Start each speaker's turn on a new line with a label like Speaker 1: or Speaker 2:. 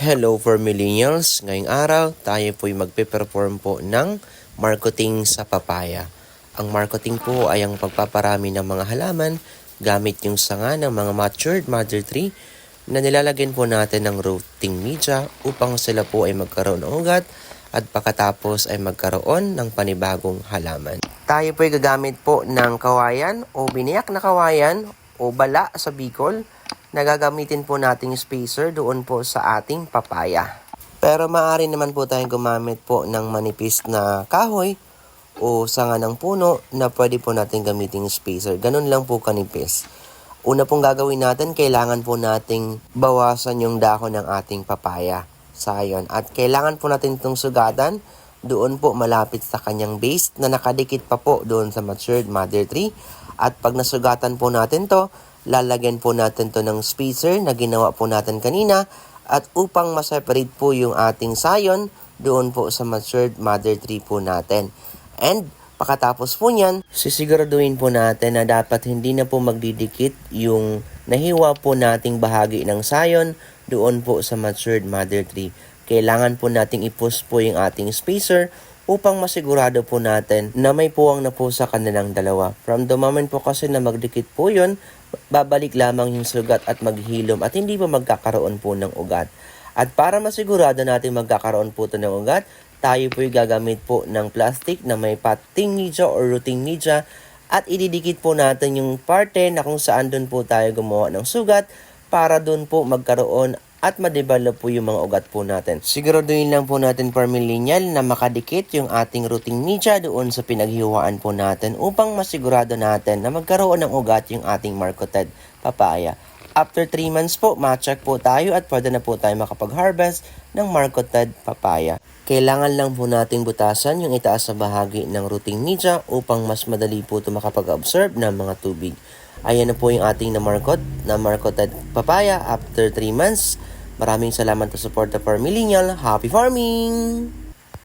Speaker 1: Hello for millennials! Ngayong araw, tayo po'y magpe-perform po ng marketing sa papaya. Ang marketing po ay ang pagpaparami ng mga halaman gamit yung sanga ng mga matured mother tree na nilalagyan po natin ng rooting media upang sila po ay magkaroon ng ugat at pagkatapos ay magkaroon ng panibagong halaman. Tayo po'y gagamit po ng kawayan o biniyak na kawayan o bala sa Bicol na gagamitin po nating spacer doon po sa ating papaya. Pero maaari naman po tayong gumamit po ng manipis na kahoy o sanga ng puno na pwede po natin gamitin spacer. Ganun lang po kanipis. Una pong gagawin natin, kailangan po nating bawasan yung dahon ng ating papaya. Sayon. At kailangan po natin itong sugatan doon po malapit sa kanyang base na nakadikit pa po doon sa matured mother tree. At pag nasugatan po natin to, lalagyan po natin to ng spacer na ginawa po natin kanina at upang ma-separate po yung ating sayon doon po sa matured mother tree po natin. And pagkatapos po niyan, sisiguraduhin po natin na dapat hindi na po magdidikit yung nahiwa po nating bahagi ng sayon doon po sa matured mother tree. Kailangan po nating i-push po yung ating spacer upang masigurado po natin na may puwang na po sa kanilang dalawa. From the moment po kasi na magdikit po yun, babalik lamang yung sugat at maghilom at hindi po magkakaroon po ng ugat. At para masigurado natin magkakaroon po ito ng ugat, tayo po'y gagamit po ng plastic na may potting media or rooting media at ididikit po natin yung parte na kung saan doon po tayo gumawa ng sugat para doon po magkaroon at ma-develop po yung mga ugat po natin. Siguraduhin lang po natin per millennial na makadikit yung ating rooting media doon sa pinaghiwaan po natin upang masigurado natin na magkaroon ng ugat yung ating marketed papaya. After 3 months po, ma-check po tayo at pwede na po tayo makapag-harvest ng marketed papaya. Kailangan lang po nating butasan yung itaas na bahagi ng rooting media upang mas madali po ito makapag-absorb ng mga tubig. Ayan na po yung ating na-marketed papaya after 3 months. Maraming salamat sa support for millennial. Happy farming!